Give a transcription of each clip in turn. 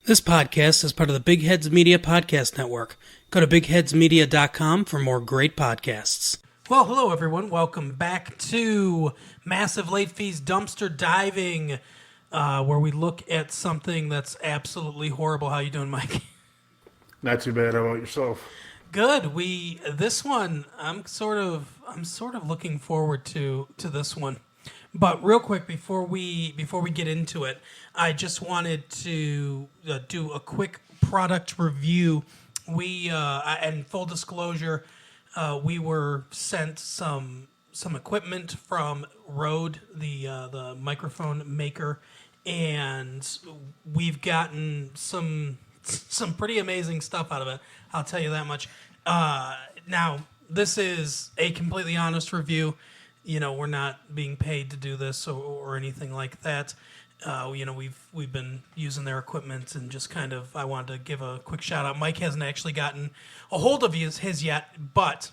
This podcast is part of the Big Heads Media Podcast Network. Go to bigheadsmedia.com for more great podcasts. Well, hello everyone. Welcome back to Massive Late Fees Dumpster Diving, where we look at something that's absolutely horrible. How you doing, Mike? Not too bad. How about yourself? Good. This one, I'm sort of looking forward to this one. But real quick, before we get into it, I just wanted to do a quick product review. And full disclosure, we were sent some equipment from Rode, the microphone maker, and we've gotten some pretty amazing stuff out of it. I'll tell you that much. Now, this is a completely honest review. You know, we're not being paid to do this or anything like that. We've been using their equipment and just kind of, I wanted to give a quick shout out. Mike hasn't actually gotten a hold of his yet, but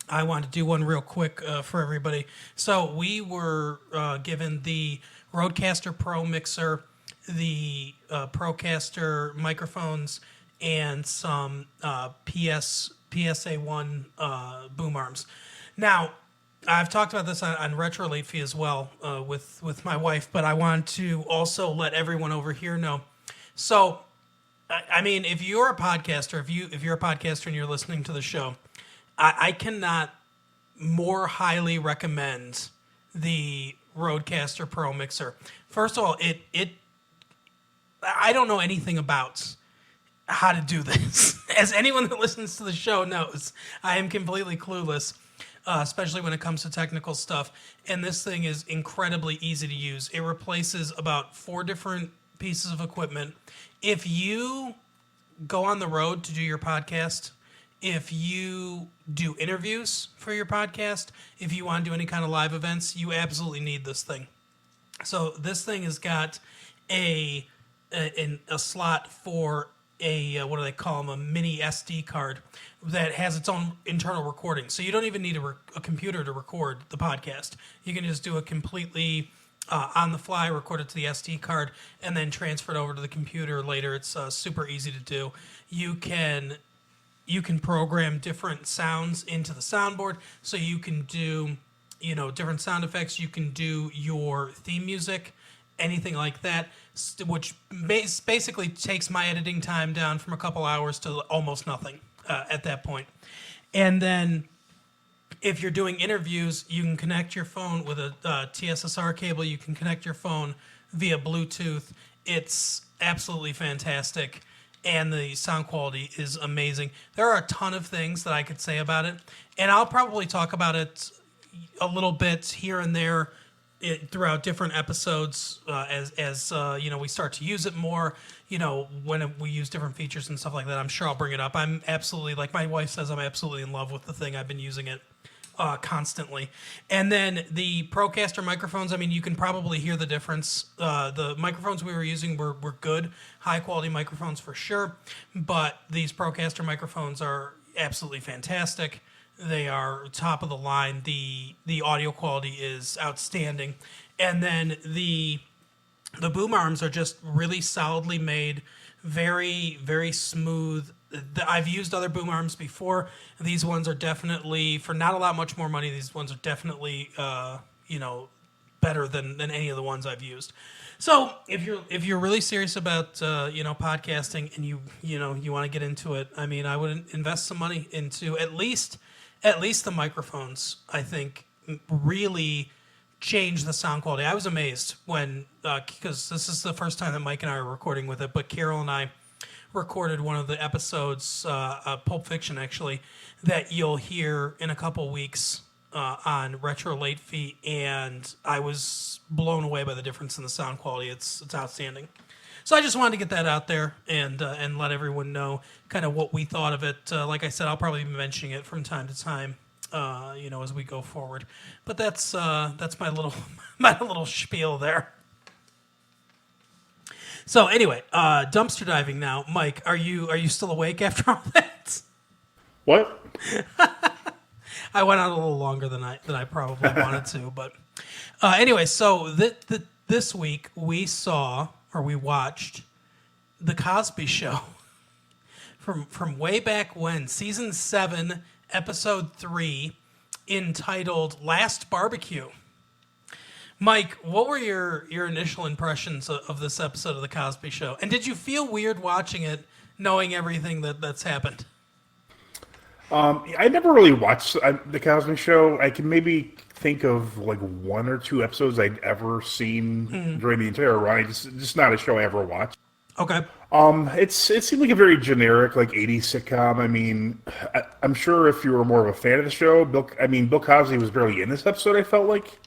I wanted to do one real quick for everybody. So we were given the Rodecaster Pro mixer, the Procaster microphones, and some PSA1 boom arms. Now, I've talked about this on Retro Late Fee as well with my wife, but I want to also let everyone over here know. So, I mean, if you're a podcaster, if you're a podcaster and you're listening to the show, I cannot more highly recommend the Rodecaster Pro mixer. First of all, I don't know anything about how to do this. As anyone that listens to the show knows, I am completely clueless. Especially when it comes to technical stuff. And this thing is incredibly easy to use. It replaces about 4 different pieces of equipment. If you go on the road to do your podcast, if you do interviews for your podcast, if you want to do any kind of live events, you absolutely need this thing. So this thing has got a slot for what do they call them, a mini SD card that has its own internal recording. So you don't even need a computer to record the podcast. You can just do it completely on the fly, record it to the SD card, and then transfer it over to the computer later. It's super easy to do. You can program different sounds into the soundboard, so you can do different sound effects. You can do your theme music, anything like that, which basically takes my editing time down from a couple hours to almost nothing at that point. And then if you're doing interviews, you can connect your phone with a TSSR cable. You can connect your phone via Bluetooth. It's absolutely fantastic, and the sound quality is amazing. There are a ton of things that I could say about it, and I'll probably talk about it a little bit here and there throughout different episodes as we start to use it more, when we use different features and stuff like that. I'm sure I'll bring it up. I'm absolutely, like my wife says, I'm absolutely in love with the thing. I've been using it constantly. And then the Procaster microphones, I mean, you can probably hear the difference. The microphones we were using were good, high quality microphones for sure, but these Procaster microphones are absolutely fantastic. They are top of the line. The audio quality is outstanding. And then the boom arms are just really solidly made, very, very smooth. I've used other boom arms before. These ones are definitely, for not a lot much more money, these ones are definitely better than any of the ones I've used. So if you're really serious about podcasting and you want to get into it, I mean, I would invest some money into at least the microphones. I think really change the sound quality. I was amazed when because this is the first time that Mike and I are recording with it, but Carol and I recorded one of the episodes, Pulp Fiction actually, that you'll hear in a couple weeks on Retro Late Fee, and I was blown away by the difference in the sound quality. It's outstanding. So I just wanted to get that out there and let everyone know kind of what we thought of it. Like I said, I'll probably be mentioning it from time to time, as we go forward. But that's my little spiel there. So anyway, dumpster diving now. Mike, are you still awake after all that? What? I went on a little longer than I probably wanted to, but anyway, so this week we watched The Cosby Show from way back when, season 7, episode 3, entitled "Last Barbecue." Mike, what were your initial impressions of this episode of The Cosby Show? And did you feel weird watching it, knowing everything that's happened? I never really watched the Cosby Show. I can maybe think of like one or two episodes I'd ever seen during the entire run. It's just not a show I ever watched. Okay. It seemed like a very generic like '80s sitcom. I mean, I'm sure if you were more of a fan of the show, Bill Cosby was barely in this episode. I felt like.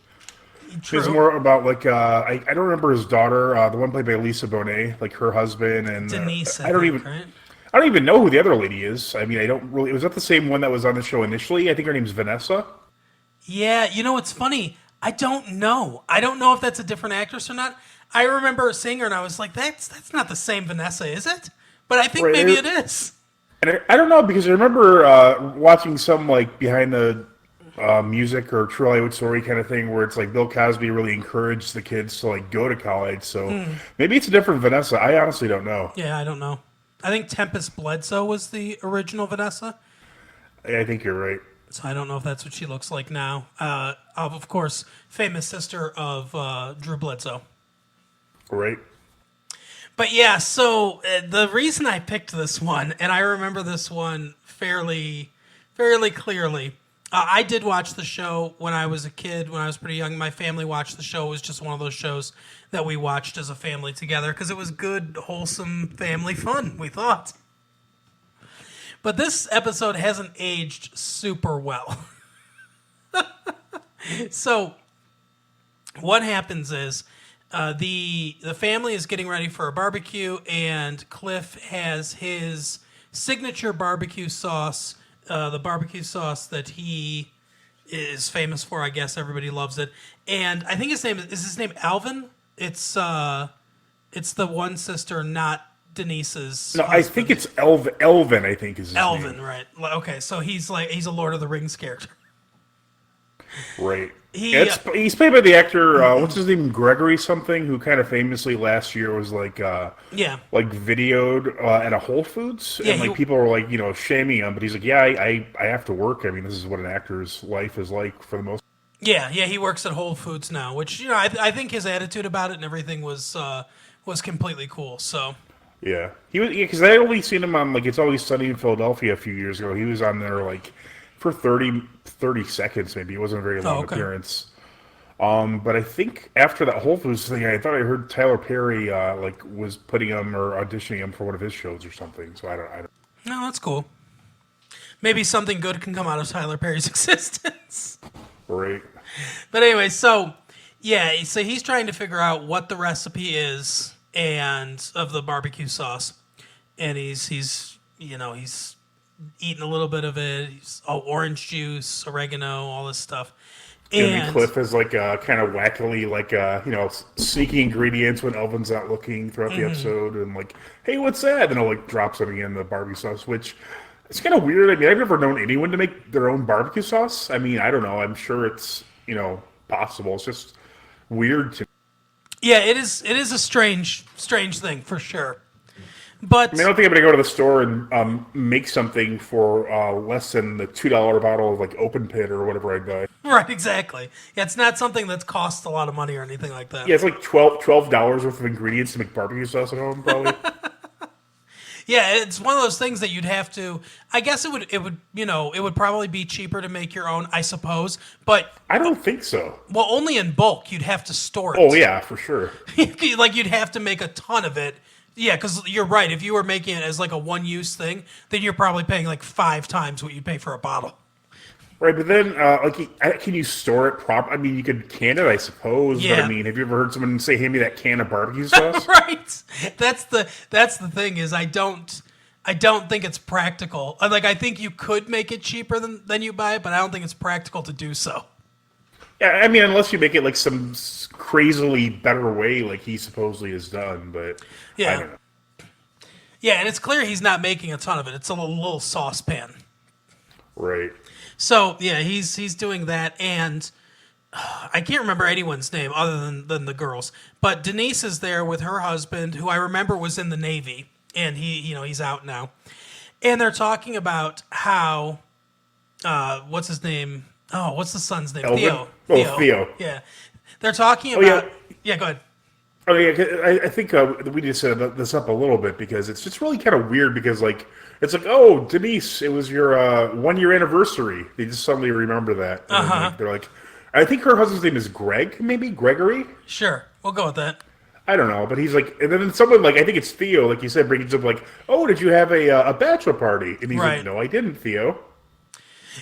True. It was more about like I don't remember his daughter, the one played by Lisa Bonet, like her husband and Denise. I don't even know who the other lady is. I mean, I don't really. Was that the same one that was on the show initially? I think her name's Vanessa. Yeah, you know what's funny? I don't know. I don't know if that's a different actress or not. I remember seeing her and I was like, that's not the same Vanessa, is it? But I think maybe it is. And I don't know because I remember watching some like behind the music or True Hollywood Story kind of thing where it's like Bill Cosby really encouraged the kids to like go to college. So maybe it's a different Vanessa. I honestly don't know. Yeah, I don't know. I think Tempest Bledsoe was the original Vanessa. I think you're right. So I don't know if that's what she looks like now. Of course, famous sister of Drew Bledsoe. Right. But yeah, so the reason I picked this one, and I remember this one fairly clearly. I did watch the show when I was a kid, when I was pretty young. My family watched the show. It was just one of those shows that we watched as a family together because it was good, wholesome family fun, we thought. But this episode hasn't aged super well. So what happens is the family is getting ready for a barbecue, and Cliff has his signature barbecue sauce, the barbecue sauce that he is famous for. I guess everybody loves it. And I think his name Alvin. It's the one sister, not Denise's. No, husband. I think it's Elvin. I think is his Elvin, name. right? Okay, so he's a Lord of the Rings character. Right. He's played by the actor, what's his name, Gregory something, who kind of famously last year was like videoed at a Whole Foods, and like people were like shaming him, but he's like, yeah, I have to work. I mean, this is what an actor's life is like for the most. Yeah, he works at Whole Foods now, which I think his attitude about it and everything was completely cool. So. Yeah, he was because I only seen him on like It's Always Sunny in Philadelphia a few years ago. He was on there like for 30 seconds maybe. It wasn't a very long appearance. But I think after that Whole Foods thing, I thought I heard Tyler Perry was putting him or auditioning him for one of his shows or something. So I don't. No, that's cool. Maybe something good can come out of Tyler Perry's existence. Right. But anyway, so he's trying to figure out what the recipe is and of the barbecue sauce, and he's eating a little bit of it. He's orange juice, oregano, all this stuff. And Cliff is like kind of wackily sneaky ingredients when Elvin's not looking throughout the episode, and like, hey, what's that? And he'll like drop something in the barbecue sauce, which it's kind of weird. I mean, I've never known anyone to make their own barbecue sauce. I mean, I don't know. I'm sure it's possible. It's just weird to me. Yeah, it is a strange thing for sure. But I mean, I don't think I'm going to go to the store and make something for less than the $2 bottle of like Open Pit or whatever I buy. Right, exactly. Yeah, it's not something that costs a lot of money or anything like that. Yeah, it's like $12 worth of ingredients to make barbecue sauce at home, probably. Yeah, it's one of those things that you'd have to. I guess it would probably be cheaper to make your own, I suppose. But I don't think so. Well, only in bulk. You'd have to store it. Oh yeah, for sure. Like you'd have to make a ton of it. Yeah, because you're right. If you were making it as like a one-use thing, then you're probably paying like 5 times what you pay for a bottle. Right, but then can you store it proper? I mean, you could can it, I suppose. Yeah. But I mean, have you ever heard someone say, "Hand me that can of barbecue sauce"? Right. That's the thing is I don't think it's practical. Like I think you could make it cheaper than you buy it, but I don't think it's practical to do so. Yeah, I mean, unless you make it like some crazily better way, like he supposedly has done. But yeah. I don't know. Yeah, and it's clear he's not making a ton of it. It's a little saucepan. Right. So yeah, he's doing that, and I can't remember anyone's name other than the girls. But Denise is there with her husband, who I remember was in the Navy, and he's out now. And they're talking about how, what's his name? Oh, what's the son's name? Elvin? Theo. Oh, Theo. Yeah. They're talking Oh, about. yeah. Yeah, go ahead. Oh yeah, I think we need to set this up a little bit because it's just really kind of weird because like it's like, oh, Denise, it was your 1 year anniversary. They just suddenly remember that. And then, like, they're like, I think her husband's name is Greg, maybe Gregory. Sure, we'll go with that. I don't know, but he's like, and then someone like I think it's Theo, like you said, brings up like, oh, did you have a bachelor party? And he's Right. like, no, I didn't, Theo.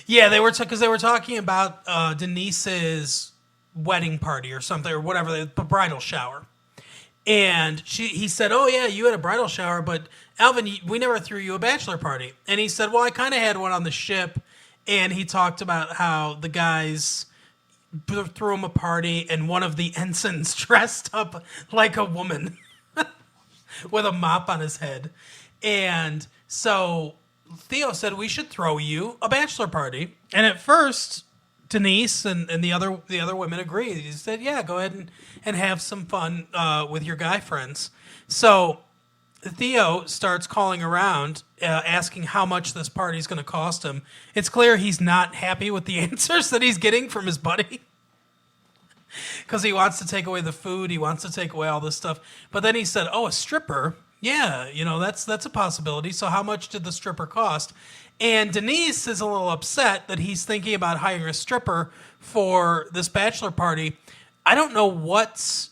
Yeah, they were because they were talking about Denise's wedding party or something or whatever, the bridal shower. And he said, "Oh yeah, you had a bridal shower, but Alvin, we never threw you a bachelor party." And he said, "Well, I kind of had one on the ship." And he talked about how the guys threw him a party, and one of the ensigns dressed up like a woman with a mop on his head. And so Theo said, "We should throw you a bachelor party." And at first, Denise and the other women agreed. He said, "Yeah, go ahead and have some fun with your guy friends." So Theo starts calling around, asking how much this party is going to cost him. It's clear he's not happy with the answers that he's getting from his buddy, because he wants to take away the food, he wants to take away all this stuff. But then he said, "Oh, a stripper? Yeah, that's a possibility. So how much did the stripper cost?" And Denise is a little upset that he's thinking about hiring a stripper for this bachelor party. I don't know what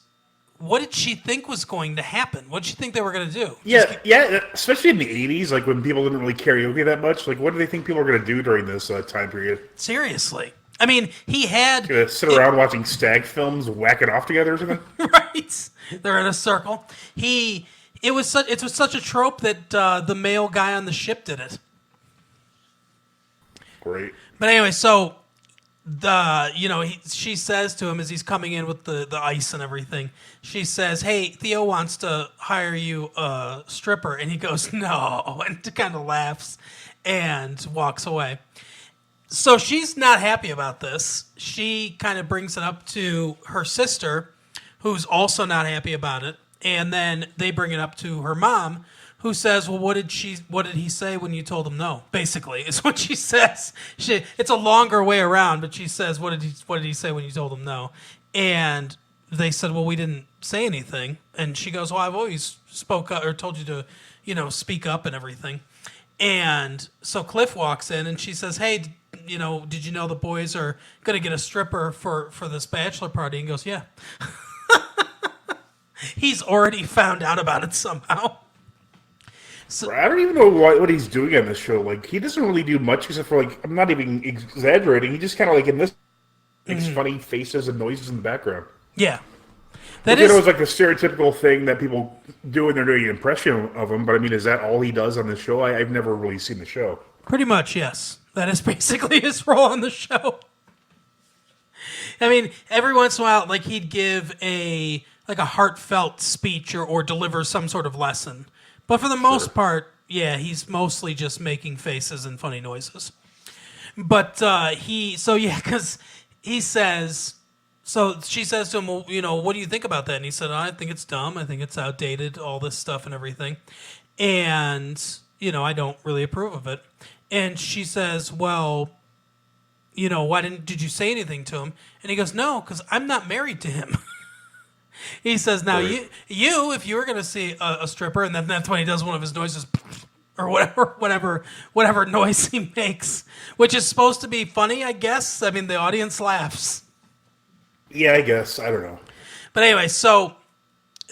did she think was going to happen? What did she think they were going to do? Yeah, especially in the 80s, like when people didn't really karaoke that much. Like, what do they think people are going to do during this time period? Seriously. I mean, he had... Gonna sit around watching stag films, whacking off together or something? Right. They're in a circle. It was such a trope that the male guy on the ship did it. Great. But anyway, so she says to him as he's coming in with the ice and everything, she says, "Hey, Theo wants to hire you a stripper," and he goes, "No," and kind of laughs and walks away. So she's not happy about this. She kind of brings it up to her sister, who's also not happy about it, and then they bring it up to her mom, who says, "Well, what did he say when you told him no?" Basically, is what she says. It's a longer way around, but she says, "What did he say when you told him no?" And they said, "Well, we didn't say anything." And she goes, "Well, I've always spoke up or told you to, speak up and everything." And so Cliff walks in and she says, "Hey, did you know the boys are going to get a stripper for this bachelor party?" And he goes, "Yeah." He's already found out about it somehow. So, I don't even know what he's doing on this show. Like, he doesn't really do much except for, like, I'm not even exaggerating. He just kind of, like, in this, makes funny faces and noises in the background. Yeah. It was like the stereotypical thing that people do when they're doing an impression of him. But, I mean, is that all he does on the show? I've never really seen the show. Pretty much, yes. That is basically his role on the show. I mean, every once in a while, like, he'd give a heartfelt speech or deliver some sort of lesson. But for the most part, yeah, he's mostly just making faces and funny noises. But because he says, so she says to him, "Well, what do you think about that?" And he said, "I think it's dumb. I think it's outdated, all this stuff and everything. And, I don't really approve of it." And she says, "Well, why did you say anything to him?" And he goes, "No, because I'm not married to him." He says, "Now, right. you, if you were going to see a stripper," and then that's when he does one of his noises, or whatever noise he makes, which is supposed to be funny, I guess. I mean, the audience laughs. Yeah, I guess. I don't know. But anyway, so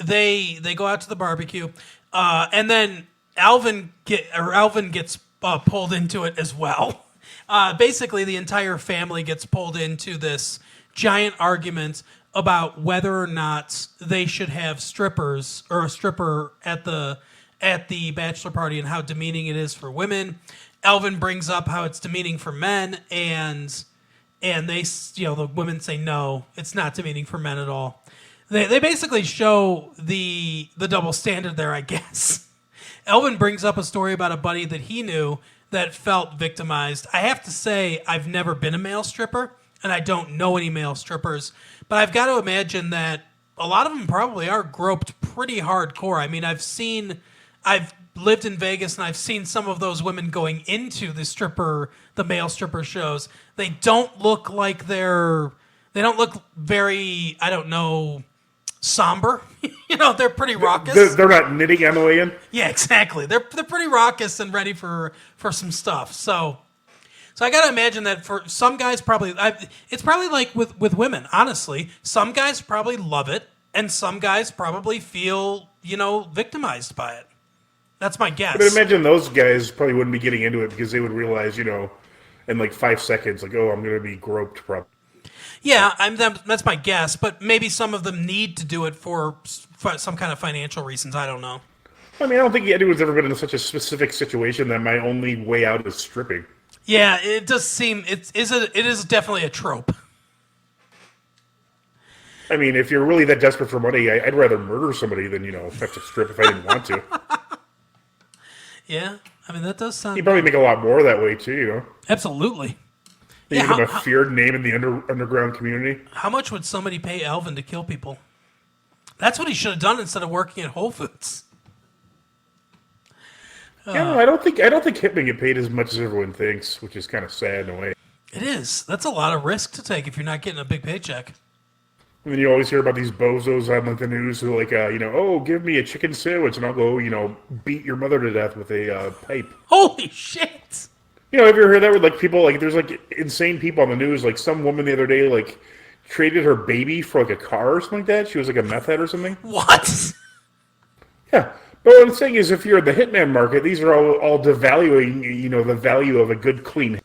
they go out to the barbecue, and then Alvin gets pulled into it as well. Basically, the entire family gets pulled into this giant argument about whether or not they should have strippers or a stripper at the bachelor party and how demeaning it is for women. Alvin brings up how it's demeaning for men, and they, the women say no, it's not demeaning for men at all. They basically show the double standard there, I guess. Alvin brings up a story about a buddy that he knew that felt victimized. I have to say, I've never been a male stripper. and I don't know any male strippers, but I've got to imagine that a lot of them probably are groped pretty hardcore. I mean, I've lived in Vegas and I've seen some of those women going into the male stripper shows. They don't look like they don't look very, I don't know, somber. They're pretty raucous. They're not knitting on the way in. Yeah, exactly. They're pretty raucous and ready for some stuff. So I got to imagine that for some guys, it's probably like with women. Honestly, some guys probably love it, and some guys probably feel victimized by it. That's my guess. But imagine those guys probably wouldn't be getting into it because they would realize, in like 5 seconds, like, oh, I'm going to be groped. Probably. Yeah, that's my guess. But maybe some of them need to do it for some kind of financial reasons. I don't know. I mean, I don't think anyone's ever been in such a specific situation that my only way out is stripping. Yeah, it does seem it is definitely a trope. I mean, if you're really that desperate for money, I'd rather murder somebody than have to strip if I didn't want to. Yeah, I mean that does sound. You probably make a lot more that way too, Absolutely. You give them a feared name in the underground community. How much would somebody pay Alvin to kill people? That's what he should have done instead of working at Whole Foods. Yeah, I don't think hitmen get paid as much as everyone thinks, which is kind of sad in a way. It is. That's a lot of risk to take if you're not getting a big paycheck. And then you always hear about these bozos on like the news who are like, oh, give me a chicken sandwich and I'll go, beat your mother to death with a pipe. Holy shit! Have you ever heard that with like people, like there's like insane people on the news, like some woman the other day like traded her baby for like a car or something like that? She was like a meth head or something? What? Yeah. But what I'm saying is if you're in the hitman market, these are all devaluing, the value of a good, clean.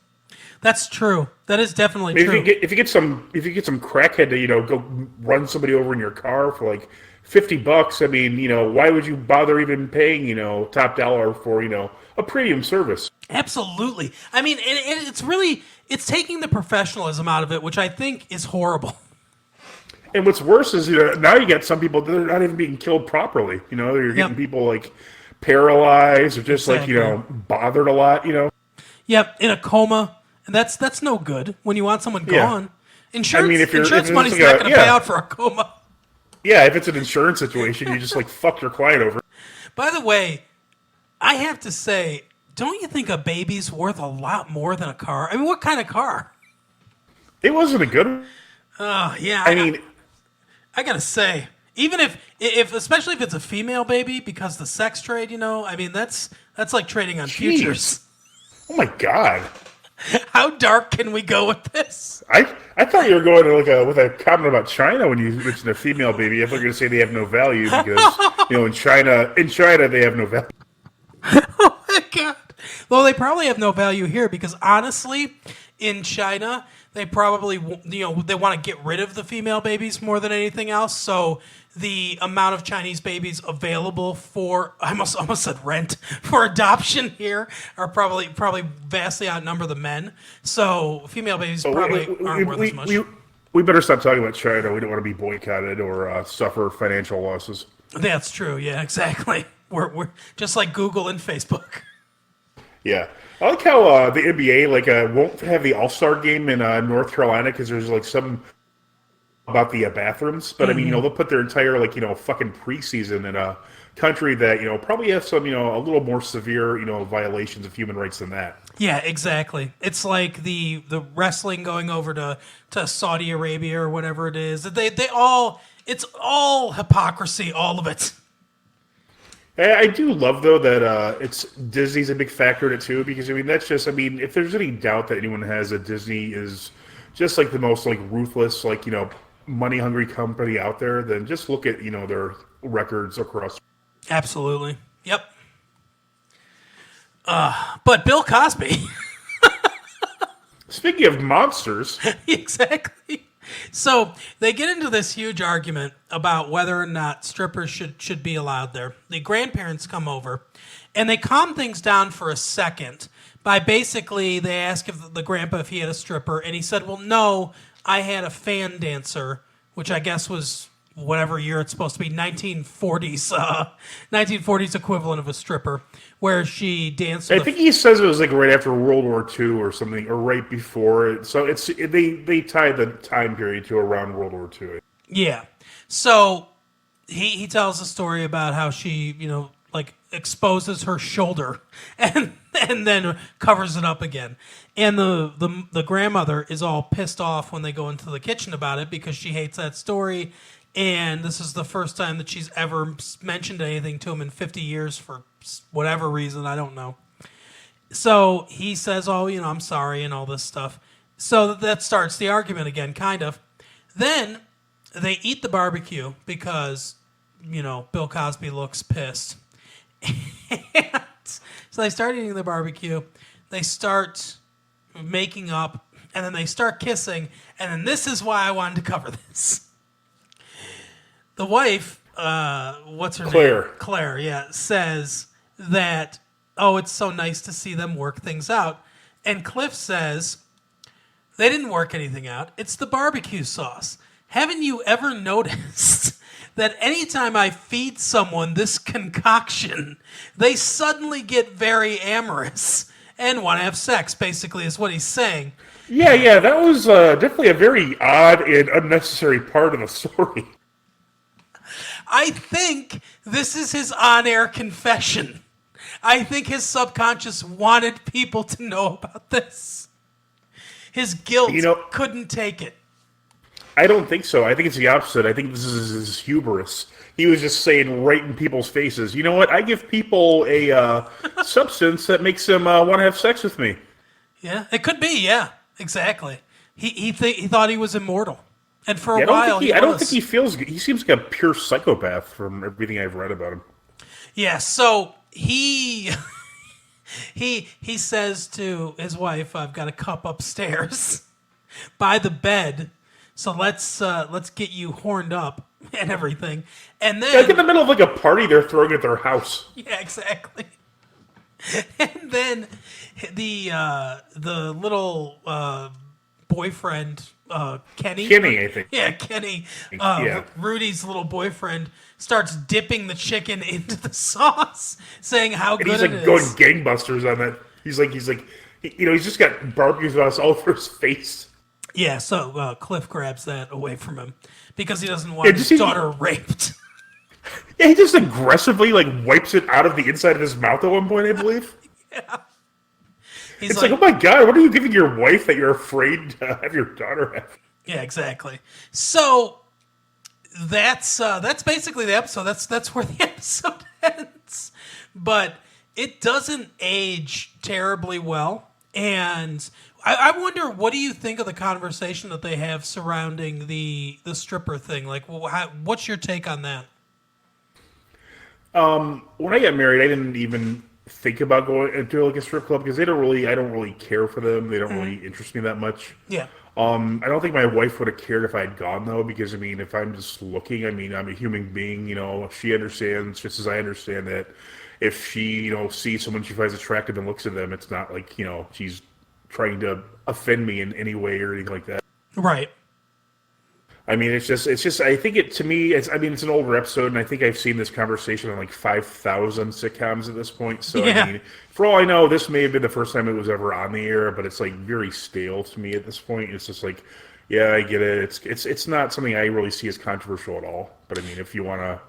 That's true. That is definitely true. If you get some crackhead to go run somebody over in your car for like $50, I mean, why would you bother even paying top dollar for a premium service? Absolutely. I mean, it's taking the professionalism out of it, which I think is horrible. And what's worse is now you get some people that are not even being killed properly. You're getting people like paralyzed or just like bothered a lot. Yep, in a coma. And that's no good when you want someone gone. Insurance money's like not going to pay out for a coma. Yeah, if it's an insurance situation, you just like fuck your client over. By the way, I have to say, don't you think a baby's worth a lot more than a car? I mean, what kind of car? It wasn't a good one. Oh, yeah. I got to say, even if especially if it's a female baby, because the sex trade, I mean, that's like trading on futures. Oh my God. How dark can we go with this? I thought you were going to with a comment about China when you mentioned a female baby. I thought you were going to say they have no value because in China they have no value. Oh my God! Well, they probably have no value here because honestly, in China they probably they want to get rid of the female babies more than anything else. So the amount of Chinese babies available for I almost said rent for adoption here are probably vastly outnumber the men. So female babies probably aren't worth as much. We better stop talking about China. We don't want to be boycotted or suffer financial losses. That's true. Yeah, exactly. We're just like Google and Facebook. Yeah. I like how the NBA won't have the All-Star game in North Carolina because there's some about the bathrooms, but I mean, they'll put their entire fucking preseason in a country that probably has some a little more severe violations of human rights than that. Yeah, exactly. It's like the wrestling going over to Saudi Arabia or whatever it is. It's all hypocrisy, all of it. I do love though that Disney's a big factor in it too, because that's just if there's any doubt that anyone has that Disney is just like the most ruthless money hungry company out there, then just look at their records across. Absolutely. Yep. But Bill Cosby. Speaking of monsters. Exactly. So they get into this huge argument about whether or not strippers should be allowed there. The grandparents come over, and they calm things down for a second by basically they ask if the grandpa if he had a stripper, and he said, "Well, no, I had a fan dancer," which I guess was whatever year it's supposed to be, 1940s, 1940s equivalent of a stripper, where she danced. I think he says it was like right after World War II or something, or right before it. So they tie the time period to around World War II. Yeah. So he tells a story about how she, like exposes her shoulder and then covers it up again. And the grandmother is all pissed off when they go into the kitchen about it because she hates that story. And this is the first time that she's ever mentioned anything to him in 50 years for whatever reason. I don't know. So he says, oh, I'm sorry and all this stuff. So that starts the argument again, kind of. Then they eat the barbecue because, Bill Cosby looks pissed. And so they start eating the barbecue. They start making up. And then they start kissing. And then this is why I wanted to cover this. The wife, what's her Claire. name? Claire, yeah, says that, oh, it's so nice to see them work things out. And Cliff says, they didn't work anything out. It's the barbecue sauce. Haven't you ever noticed that anytime I feed someone this concoction, they suddenly get very amorous and want to have sex, basically, is what he's saying. Yeah, that was definitely a very odd and unnecessary part of the story. I think this is his on-air confession. I think his subconscious wanted people to know about this. His guilt couldn't take it. I don't think so. I think it's the opposite. I think this is his hubris. He was just saying right in people's faces, you know what? I give people a substance that makes them want to have sex with me. Yeah, it could be. Yeah, exactly. He thought he was immortal. And for a while, I don't think he feels. He seems like a pure psychopath from everything I've read about him. Yeah. So he says to his wife, "I've got a cup upstairs by the bed. So let's get you horned up and everything." And then, like in the middle of like a party they're throwing at their house. Yeah, exactly. And then the little boyfriend. Kenny, I think. Yeah, Kenny. Yeah. Rudy's little boyfriend starts dipping the chicken into the sauce, saying how good it is. He's going gangbusters on that. He's like, he's just got barbecue sauce all over his face. Yeah, so Cliff grabs that away from him because he doesn't want his daughter raped. Yeah, he just aggressively wipes it out of the inside of his mouth at one point, I believe. Yeah. It's like, oh my god, what are you giving your wife that you're afraid to have your daughter have? Yeah, exactly. So that's basically the episode. That's where the episode ends. But it doesn't age terribly well, and I wonder, what do you think of the conversation that they have surrounding the stripper thing? Like, what's your take on that? When I got married, I didn't even think about going into a strip club because I don't really care for them. They don't really interest me that much. Yeah. I don't think my wife would have cared if I had gone though, because if I'm just looking, I'm a human being. She understands just as I understand that if she sees someone she finds attractive and looks at them, it's not like she's trying to offend me in any way or anything like that. Right. It's just. I think it's an older episode, and I think I've seen this conversation on 5,000 sitcoms at this point. So yeah. For all I know, this may have been the first time it was ever on the air, but it's very stale to me at this point. It's just yeah, I get it. It's not something I really see as controversial at all. But if you want to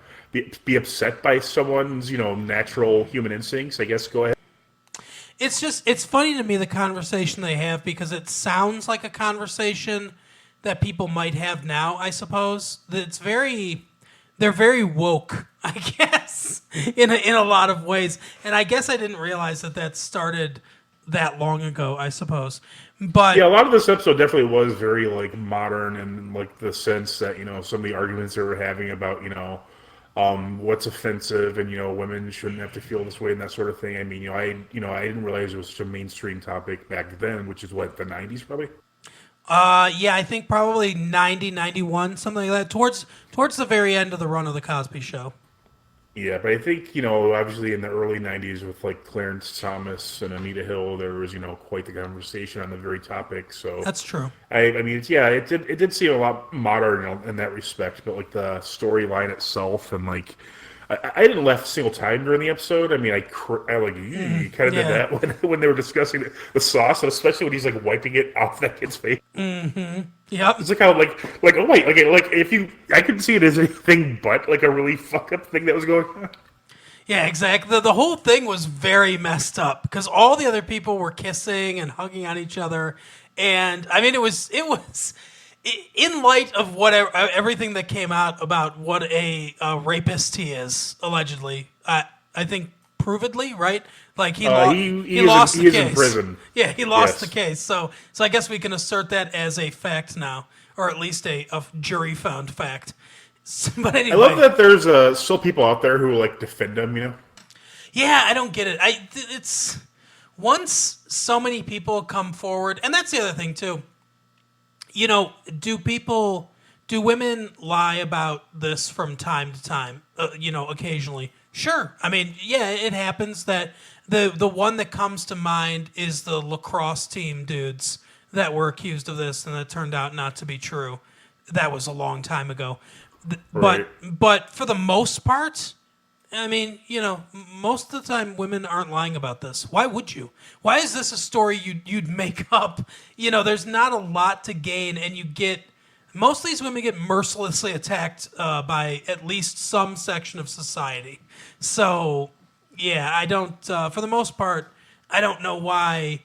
be upset by someone's natural human instincts, I guess go ahead. It's funny to me, the conversation they have, because it sounds like a conversation that people might have now, I suppose. They're very woke, I guess, in a lot of ways. And I guess I didn't realize that started that long ago, I suppose. But yeah, a lot of this episode definitely was very modern, and the sense that some of the arguments they were having about what's offensive, and women shouldn't have to feel this way and that sort of thing. I didn't realize it was such a mainstream topic back then, which is the 90s probably. Yeah, I think probably 90, 91, something like that. Towards the very end of the run of the Cosby Show. Yeah, but I think, you know, obviously in the early 90s with like Clarence Thomas and Anita Hill, there was, you know, quite the conversation on the very topic. So, That's true. I mean, it's, yeah, it did seem a lot modern, you know, in that respect, but like the storyline itself and like, I didn't laugh a single time during the episode. I mean, I like, kind of did Yeah. that when they were discussing the sauce, and especially when he's like wiping it off that kid's face. Yep. It's like how like oh wait, okay, like if you, I couldn't see it as anything but like a really fuck up thing that was going on. Yeah, exactly. The whole thing was very messed up because all the other people were kissing and hugging on each other, and I mean, in light of whatever everything that came out about what a rapist he is allegedly. I think provedly, right? Like he lost he the is in case. prison. Yeah, he lost the Yes. case. So I guess we can assert that as a fact now, or at least a jury found fact. But I love anyway, that there's still people out there who like defend him. You know, yeah, I don't get it. It's once so many people come forward, and that's the other thing too. You know, do women lie about this from time to time? You know, occasionally. Sure. I mean, yeah, it happens that the one that comes to mind is the lacrosse team dudes that were accused of this, and that turned out not to be true. That was a long time ago. right? But for the most part, I mean, you know, most of the time women aren't lying about this. Why would you? Why is this a story you'd make up? You know, there's not a lot to gain, and you get most of these women get mercilessly attacked by at least some section of society. So, yeah, I don't. For the most part, I don't know why.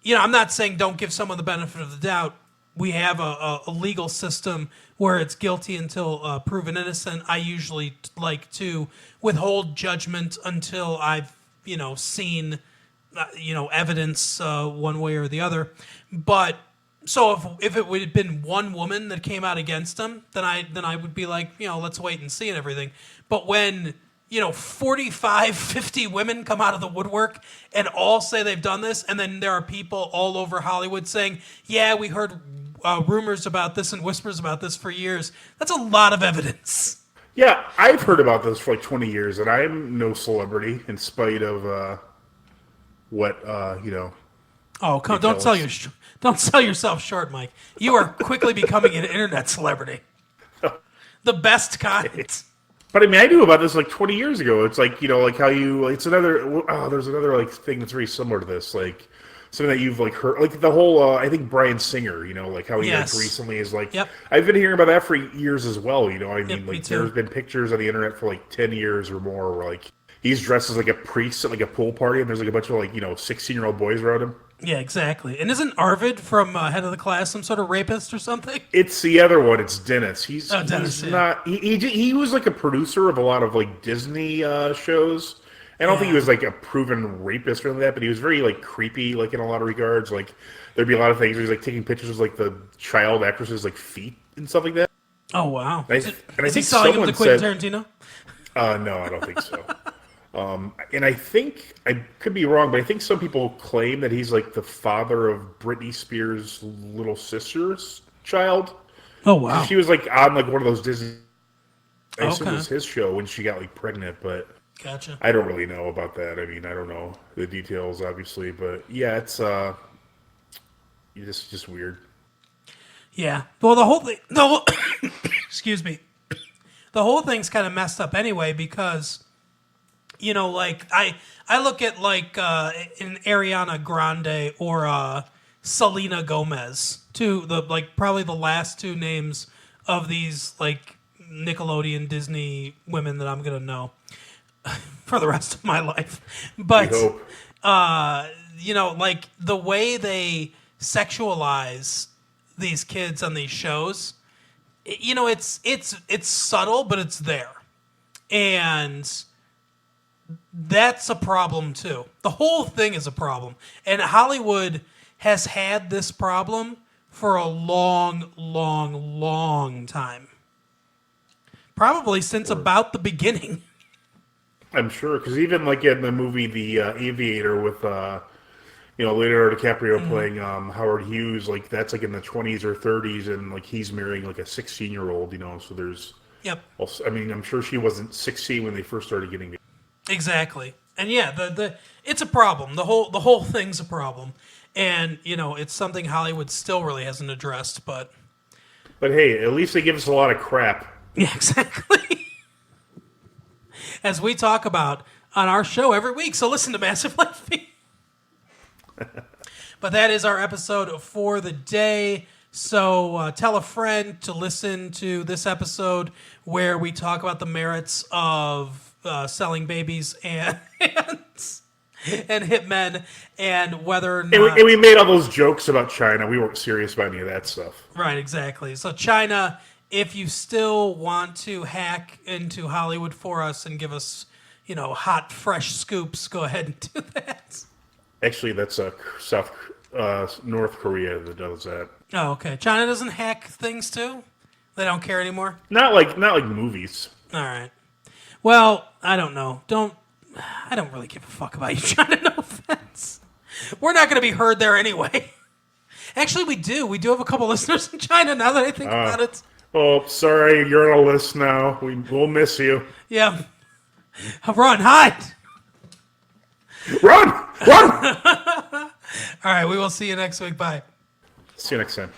You know, I'm not saying don't give someone the benefit of the doubt. We have a legal system where it's guilty until proven innocent. I usually like to withhold judgment until I've seen evidence one way or the other. But so if it would have been one woman that came out against him, then I would be like, let's wait and see and everything. But when 45, 50 women come out of the woodwork and all say they've done this, and then there are people all over Hollywood saying, yeah, we heard rumors about this and whispers about this for years. That's a lot of evidence. Yeah, I've heard about this for like 20 years, and I'm no celebrity in spite of what Oh, they come, tell us. don't sell yourself short, Mike. You are quickly becoming an internet celebrity. The best kind. But I mean, I knew about this like 20 years ago. It's like, like how you, it's another, there's another like thing that's very similar to this. Like something that you've like heard, like the whole, I think Bryan Singer, like how he like Yes. recently is like, Yep. I've been hearing about that for years as well. I Yep. mean, Me like too. there's been pictures on the internet for like 10 years or more where like he's dressed as like a priest at like a pool party and there's like a bunch of like, 16-year-old boys around him. Yeah, exactly. And isn't Arvid from Head of the Class some sort of rapist or something? It's the other one. It's Dennis. Oh, Dennis. He's Yeah. not. He was like a producer of a lot of like Disney shows. I don't think he Yeah. was like a proven rapist or anything like that, but he was very like creepy, like in a lot of regards. Like there'd be a lot of things where he's like taking pictures of like the child actresses like feet and stuff like that. Oh wow. And I Is he think selling him to someone Quentin said, Tarantino? no, I don't think so. And I think I could be wrong, but I think some people claim that he's like the father of Britney Spears' little sister's child. Oh wow. She was like on like one of those Disney. I assume it Okay. was his show when she got like pregnant, but Gotcha. I don't really know about that. I mean, I don't know the details, obviously, but yeah, it's just weird. Yeah. Well, the whole thing. The whole, excuse me. The whole thing's kind of messed up anyway because like I look at like an Ariana Grande or Selena Gomez, probably the last two names of these like Nickelodeon Disney women that I'm gonna know for the rest of my life. We But hope. like the way they sexualize these kids on these shows, it's subtle, but it's there, and that's a problem too. The whole thing is a problem. And Hollywood has had this problem for a long, long, long time. Probably since about the beginning. I'm sure because even like in the movie The Aviator with Leonardo DiCaprio playing Howard Hughes, like that's like in the 20s or 30s, and like he's marrying like a 16-year-old. So there's Yep. Well, I mean, I'm sure she wasn't 16 when they first started getting together. Exactly. And yeah, the it's a problem. The whole thing's a problem. And, it's something Hollywood still really hasn't addressed, but But hey, at least they give us a lot of crap. yeah, exactly. As we talk about on our show every week. So listen to Massive Life Feed. But that is our episode for the day. So tell a friend to listen to this episode where we talk about the merits of selling babies and hitmen and whether or not... And we made all those jokes about China. We weren't serious about any of that stuff. Right, exactly. So China, if you still want to hack into Hollywood for us and give us, hot, fresh scoops, go ahead and do that. Actually, that's North Korea that does that. Oh, okay. China doesn't hack things too? They don't care anymore? Not like movies. All right. Well, I don't know. I don't really give a fuck about you, China. No offense. We're not going to be heard there anyway. Actually, we do. We do have a couple listeners in China now that I think about it. Oh, sorry. You're on a list now. We'll miss you. Yeah. Run, hide. Run! Run! All right. We will see you next week. Bye. See you next time.